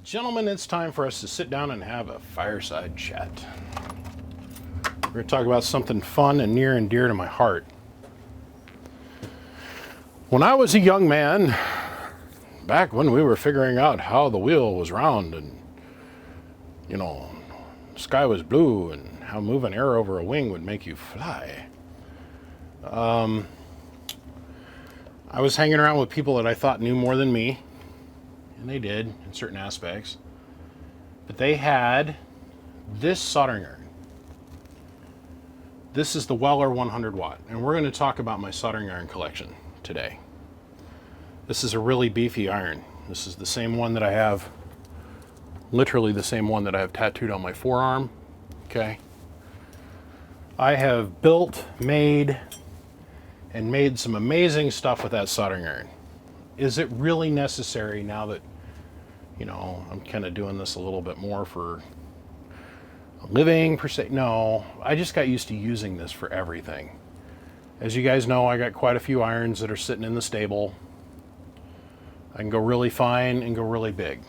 Gentlemen, it's time for us to sit down and have a fireside chat. We're going to talk about something fun and near and dear to my heart. When I was a young man, back when we were figuring out how the wheel was round and, the sky was blue and how moving air over a wing would make you fly, I was hanging around with people that I thought knew more than me, and they did in certain aspects, but they had this soldering iron. This is the Weller 100 watt, and we're going to talk about my soldering iron collection today. This is a really beefy iron. This is the same one that I have, literally the same one that I have tattooed on my forearm, okay? I have built, made some amazing stuff with that soldering iron. Is it really necessary now that, I'm kind of doing this a little bit more for a living per se? No, I just got used to using this for everything. As you guys know, I got quite a few irons that are sitting in the stable. I can go really fine and go really big.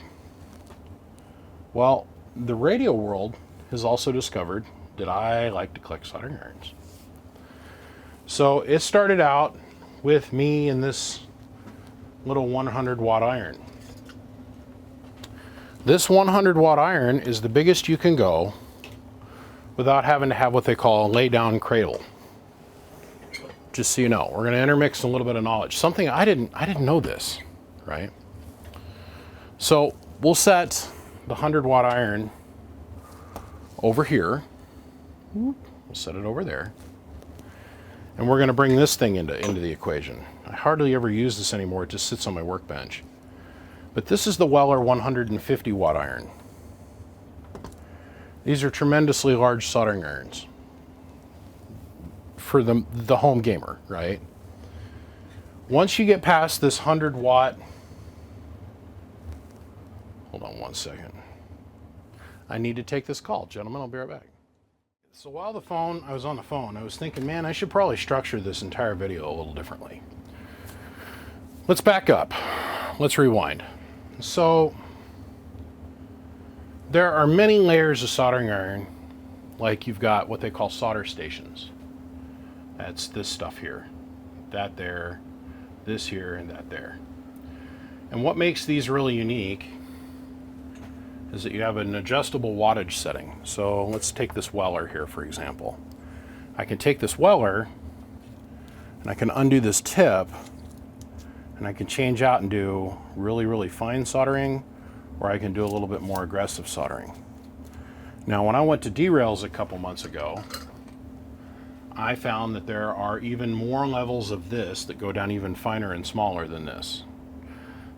Well, the radio world has also discovered that I like to collect soldering irons. So it started out with me and this little 100 watt iron. This 100 watt iron is the biggest you can go without having to have what they call a lay down cradle. Just so you know, we're going to intermix a little bit of knowledge. Something I didn't know this, right? So we'll set the 100 watt iron over here. We'll set it over there. And we're going to bring this thing into the equation. I hardly ever use this anymore. It just sits on my workbench. But this is the Weller 150 watt iron. These are tremendously large soldering irons for the home gamer, right? Once you get past this 100 watt, hold on one second. I need to take this call. Gentlemen, I'll be right back. So while I was on the phone, I was thinking, man, I should probably structure this entire video a little differently. Let's back up. Let's rewind. So there are many layers of soldering iron, like you've got what they call solder stations. That's this stuff here, that there, this here, and that there. And what makes these really unique is that you have an adjustable wattage setting. So let's take this Weller here, for example. I can take this Weller and I can undo this tip and I can change out and do really, really fine soldering, or I can do a little bit more aggressive soldering. Now, when I went to derails a couple months ago, I found that there are even more levels of this that go down even finer and smaller than this.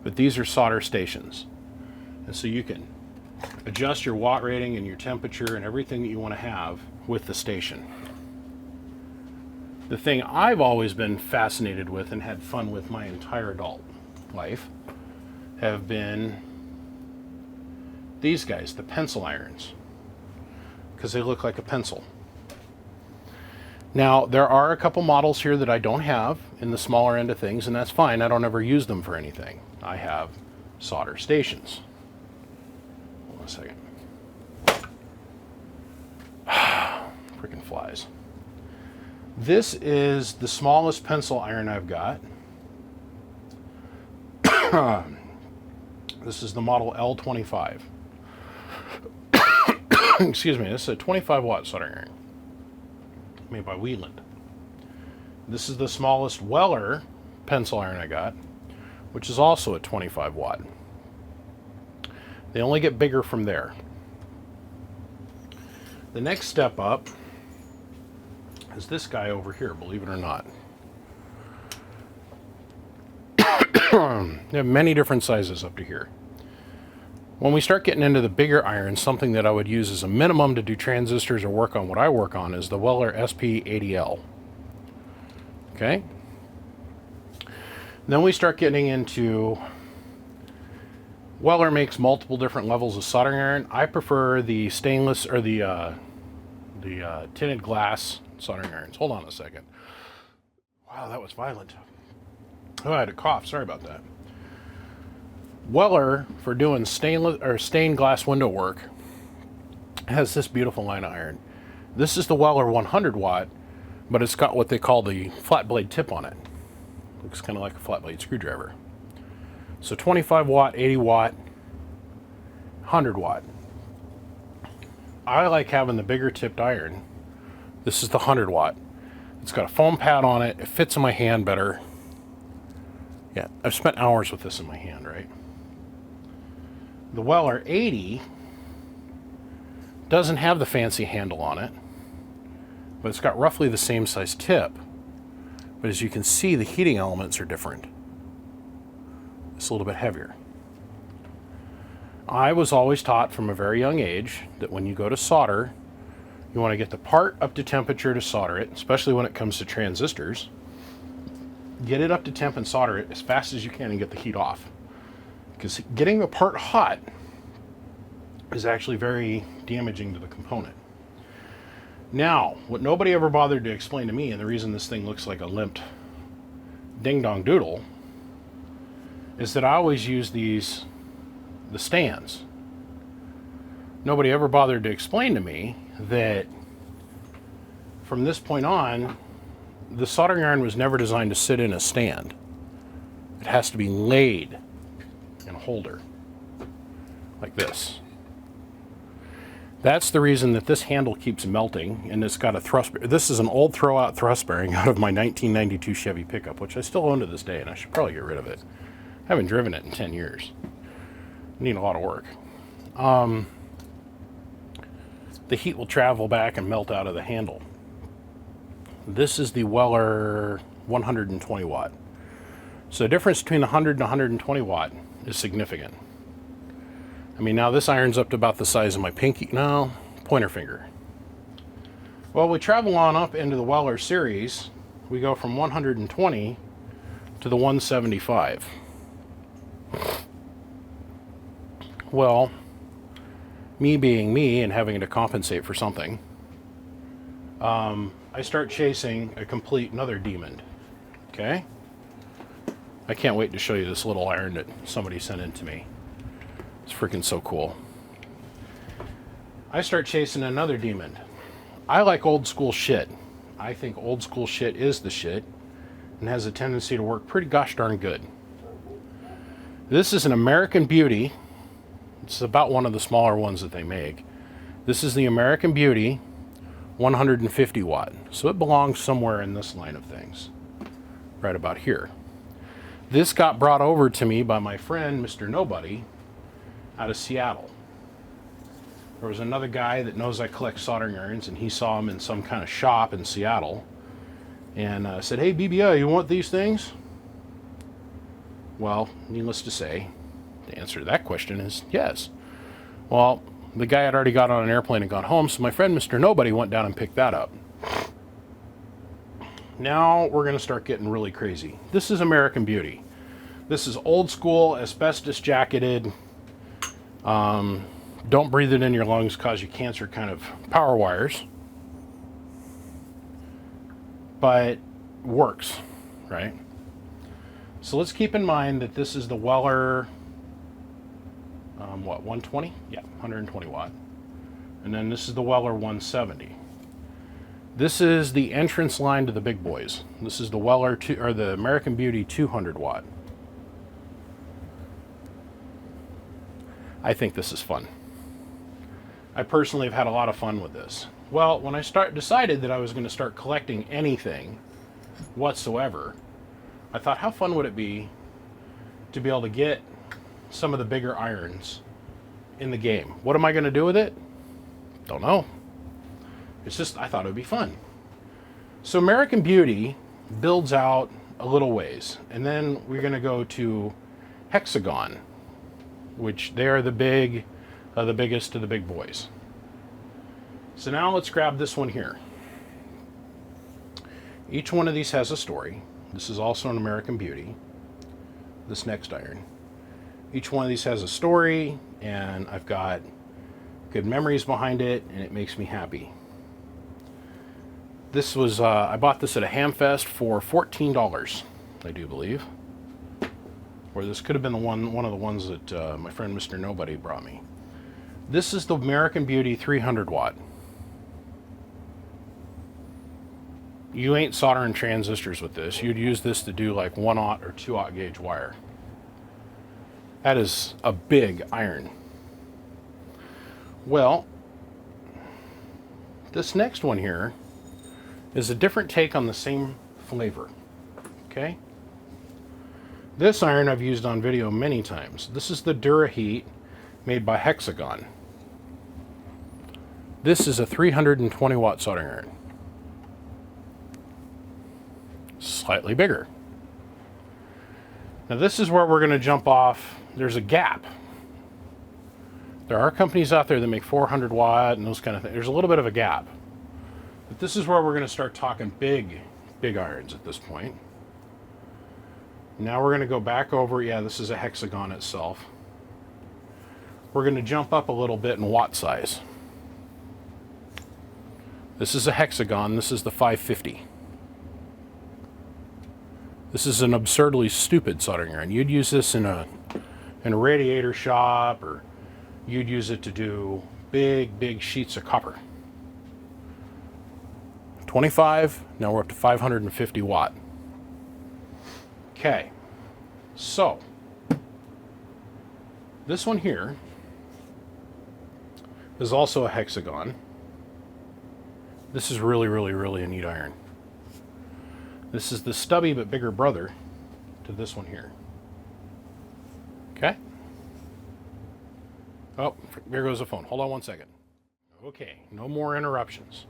But these are solder stations. And so you can adjust your watt rating and your temperature and everything that you want to have with the station. The thing I've always been fascinated with and had fun with my entire adult life have been these guys, the pencil irons, because they look like a pencil. Now, there are a couple models here that I don't have in the smaller end of things, and that's fine. I don't ever use them for anything. I have solder stations. Hold on a second. Freaking flies. This is the smallest pencil iron I've got. This is the model L25. Excuse me, this is a 25 watt soldering iron made by Wheeland. This is the smallest Weller pencil iron I got, which is also a 25 watt. They only get bigger from there. The next step up is this guy over here, believe it or not. They have many different sizes up to here. When we start getting into the bigger irons, something that I would use as a minimum to do transistors or work on what I work on is the Weller SP80L. Okay? Then we start getting into, Weller makes multiple different levels of soldering iron. I prefer the stainless or the tinted glass soldering irons. Hold on a second. Wow, that was violent. Oh, I had a cough. Sorry about that. Weller, for doing stainless or stained glass window work, has this beautiful line of iron. This is the Weller 100 watt, but it's got what they call the flat blade tip on it. Looks kind of like a flat blade screwdriver. So 25 watt, 80 watt, 100 watt. I like having the bigger tipped iron. This is the 100 watt. It's got a foam pad on it. It fits in my hand better. Yeah, I've spent hours with this in my hand, right? The Weller 80 doesn't have the fancy handle on it, but it's got roughly the same size tip. But as you can see, the heating elements are different. It's a little bit heavier. I was always taught from a very young age that when you go to solder, you want to get the part up to temperature to solder it, especially when it comes to transistors. Get it up to temp and solder it as fast as you can and get the heat off. Because getting the part hot is actually very damaging to the component. Now, what nobody ever bothered to explain to me, and the reason this thing looks like a limped ding-dong doodle, is that I always use the stands. Nobody ever bothered to explain to me that from this point on, the soldering iron was never designed to sit in a stand. It has to be laid in a holder, like this. That's the reason that this handle keeps melting, and it's got a thrust. This is an old throw-out thrust bearing out of my 1992 Chevy pickup, which I still own to this day, and I should probably get rid of it. I haven't driven it in 10 years. I need a lot of work. The heat will travel back and melt out of the handle. This is the Weller 120 watt. So the difference between 100 and 120 watt is significant. I mean, now this iron's up to about the size of my pinky, no, pointer finger. Well, we travel on up into the Weller series. We go from 120 to the 175. Well, me being me and having to compensate for something, I start chasing another demon. Okay? I can't wait to show you this little iron that somebody sent in to me. It's freaking so cool. I start chasing another demon. I like old school shit. I think old school shit is the shit and has a tendency to work pretty gosh darn good. This is an American Beauty. It's about one of the smaller ones that they make. This is the American Beauty 150 watt. So it belongs somewhere in this line of things. Right about here. This got brought over to me by my friend, Mr. Nobody, out of Seattle. There was another guy that knows I collect soldering irons, and he saw them in some kind of shop in Seattle, and said, "Hey, BBI, you want these things?" Well, needless to say, the answer to that question is yes. Well, the guy had already got on an airplane and gone home, so my friend Mr. Nobody went down and picked that up. Now we're going to start getting really crazy. This is American Beauty. This is old school, asbestos jacketed, don't breathe it in your lungs, cause you cancer kind of power wires. But works, right? So let's keep in mind that this is the Weller, 120? Yeah, 120 watt. And then this is the Weller 170. This is the entrance line to the big boys. This is the Weller, or the American Beauty 200 watt. I think this is fun. I personally have had a lot of fun with this. Well, when I decided that I was going to start collecting anything whatsoever, I thought, how fun would it be to be able to get some of the bigger irons in the game? What am I going to do with it? Don't know. It's just, I thought it would be fun. So American Beauty builds out a little ways, and then we're going to go to Hexagon, which they are the biggest of the big boys. So now let's grab this one here. Each one of these has a story. This is also an American Beauty, this next iron. Each one of these has a story, and I've got good memories behind it, and it makes me happy. This was, I bought this at a Hamfest for $14, I do believe. or this could have been the one of the ones that my friend Mr. Nobody brought me. This is the American Beauty 300 watt. You ain't soldering transistors with this. You'd use this to do like 1/0 or 2/0 gauge wire. That is a big iron. Well, this next one here is a different take on the same flavor. Okay? This iron I've used on video many times. This is the Dura Heat made by Hexagon. This is a 320 watt soldering iron. Slightly bigger. Now this is where we're going to jump off. There's a gap. There are companies out there that make 400 watt and those kind of things. There's a little bit of a gap. But this is where we're going to start talking big irons at this point. Now we're going to go back over, yeah, this is a Hexagon itself. We're going to jump up a little bit in watt size. This is a Hexagon, this is the 550. This is an absurdly stupid soldering iron. You'd use this in a radiator shop, or you'd use it to do big sheets of copper. 25, now we're up to 550 watt. Okay, so this one here is also a Hexagon. This is really a neat iron. This is the stubby but bigger brother to this one here. Okay. Oh, there goes the phone. Hold on one second. Okay, no more interruptions.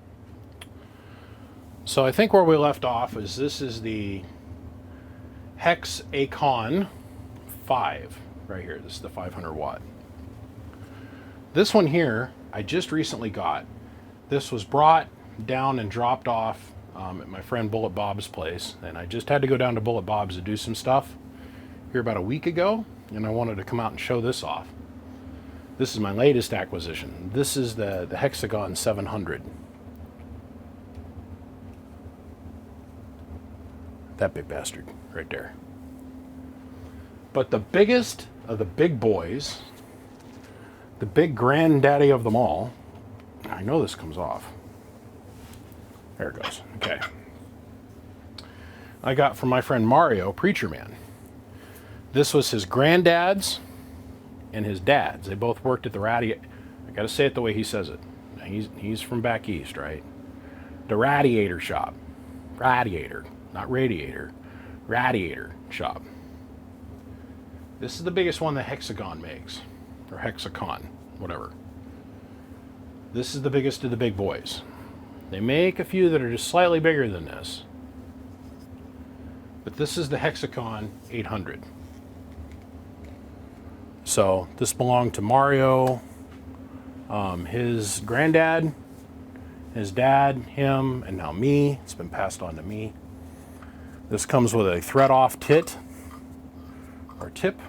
So I think where we left off is this is the Hexagon 5 right here. This is the 500 watt. This one here I just recently got. This was brought down and dropped off at my friend Bullet Bob's place, and I just had to go down to Bullet Bob's to do some stuff here about a week ago, and I wanted to come out and show this off. This is my latest acquisition. This is the Hexagon 700. That big bastard right there. But the biggest of the big boys, the big granddaddy of them all, I know this comes off. There it goes. Okay. I got from my friend Mario, Preacher Man. This was his granddad's and his dad's. They both worked at the radiator. I got to say it the way he says it. He's from back east, right? The radiator shop. Radiator, not radiator. Radiator shop. This is the biggest one that Hexagon makes, or Hexagon, whatever. This is the biggest of the big boys. They make a few that are just slightly bigger than this. But this is the Hexagon 800. So this belonged to Mario, his granddad, his dad, him, and now me. It's been passed on to me. This comes with a thread-off tit, or tip.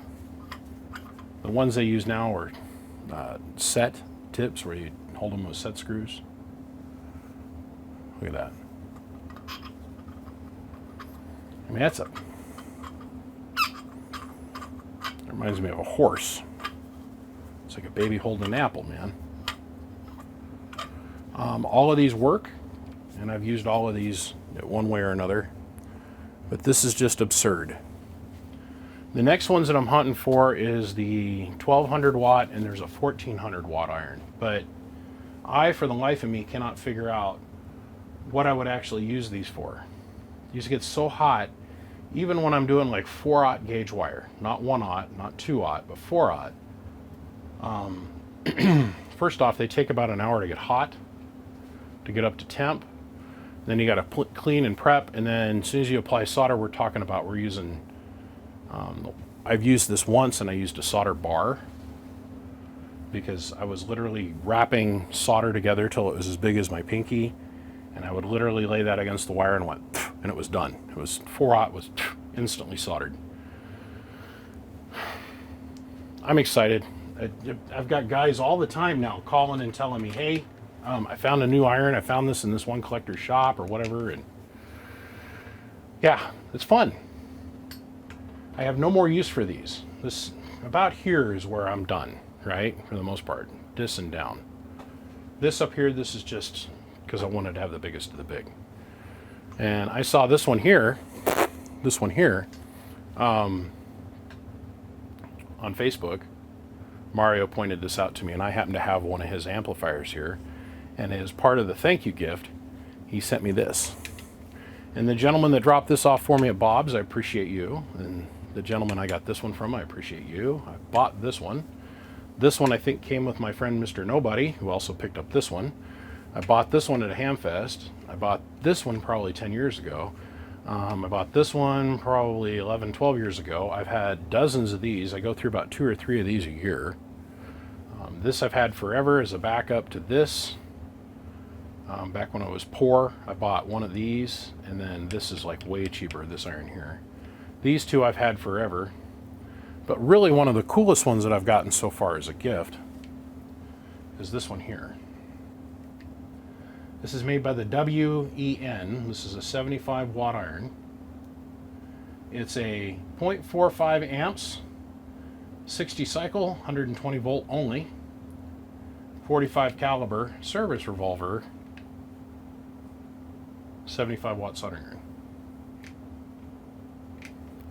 The ones they use now are set tips, where you hold them with set screws. Look at that. I mean, that reminds me of a horse. It's like a baby holding an apple, man. All of these work, and I've used all of these one way or another, but this is just absurd. The next ones that I'm hunting for is the 1200 watt, and there's a 1400 watt iron, but I, for the life of me, cannot figure out what I would actually use these for. These get so hot, even when I'm doing like 4/0 gauge wire, not 1/0, not 2/0, but 4/0. First off, they take about an hour to get hot, to get up to temp. Then you got to clean and prep, and then as soon as you apply solder, we're using, I've used this once, and I used a solder bar, because I was literally wrapping solder together till it was as big as my pinky, and I would literally lay that against the wire and went, and it was done. It was 4/0 was instantly soldered. I'm excited. I've got guys all the time now calling and telling me, hey, I found a new iron. I found this in this one collector's shop or whatever, and yeah, it's fun. I have no more use for these. This about here is where I'm done, right? For the most part, this and down. This up here, this is just because I wanted to have the biggest of the big. And I saw this one here, on Facebook. Mario pointed this out to me, and I happen to have one of his amplifiers here. And as part of the thank you gift, he sent me this. And the gentleman that dropped this off for me at Bob's, I appreciate you. And the gentleman I got this one from, I appreciate you. I bought this one. This one I think came with my friend Mr. Nobody, who also picked up this one. I bought this one at a Hamfest. I bought this one probably 10 years ago. I bought this one probably 11, 12 years ago. I've had dozens of these. I go through about 2 or 3 of these a year. This I've had forever as a backup to this. Back when I was poor, I bought one of these, and then this is like way cheaper, this iron here. These two I've had forever, but really one of the coolest ones that I've gotten so far as a gift is this one here. This is made by the WEN. This is a 75 watt iron. It's a 0.45 amps, 60 cycle, 120 volt only, 45 caliber service revolver, 75 watt soldering iron.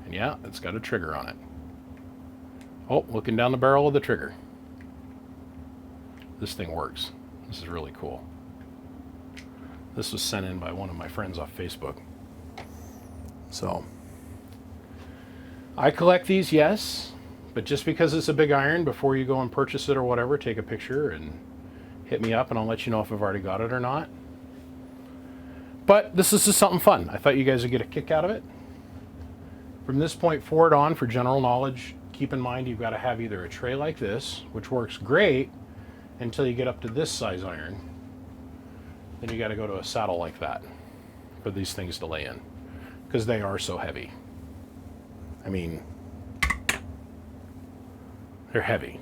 And yeah, it's got a trigger on it. Oh, looking down the barrel of the trigger. This thing works. This is really cool. This was sent in by one of my friends off Facebook. So, I collect these, yes, but just because it's a big iron, before you go and purchase it or whatever, take a picture and hit me up and I'll let you know if I've already got it or not. But this is just something fun. I thought you guys would get a kick out of it. From this point forward on, for general knowledge, keep in mind you've got to have either a tray like this, which works great until you get up to this size iron. Then you got to go to a saddle like that for these things to lay in, because they are so heavy. I mean, they're heavy.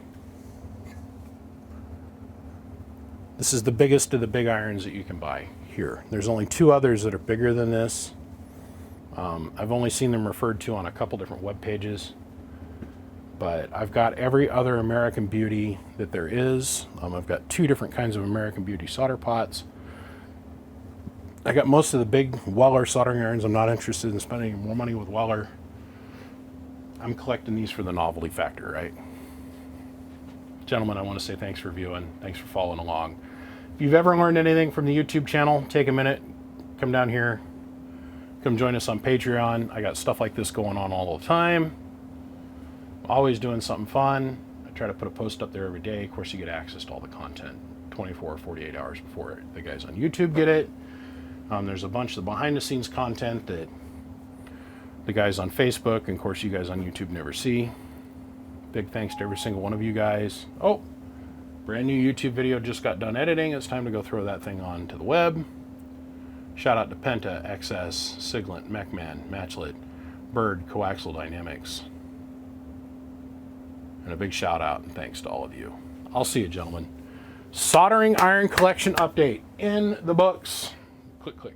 This is the biggest of the big irons that you can buy here. There's only 2 others that are bigger than this. I've only seen them referred to on a couple different web pages, but I've got every other American Beauty that there is. I've got 2 different kinds of American Beauty solder pots. I got most of the big Weller soldering irons. I'm not interested in spending more money with Weller. I'm collecting these for the novelty factor, right? Gentlemen, I want to say thanks for viewing. Thanks for following along. If you've ever learned anything from the YouTube channel, take a minute, come down here, come join us on Patreon. I got stuff like this going on all the time. Always doing something fun. I try to put a post up there every day. Of course, you get access to all the content 24 or 48 hours before the guys on YouTube get it. There's a bunch of behind the scenes content that the guys on Facebook and of course you guys on YouTube never see. Big thanks to every single one of you guys. Oh, brand new YouTube video just got done editing. It's time to go throw that thing on to the web. Shout out to Penta, XS, Siglant, MechMan, Matchlet, Bird, Coaxial Dynamics. And a big shout out and thanks to all of you. I'll see you, gentlemen. Soldering iron collection update in the books. Click, click.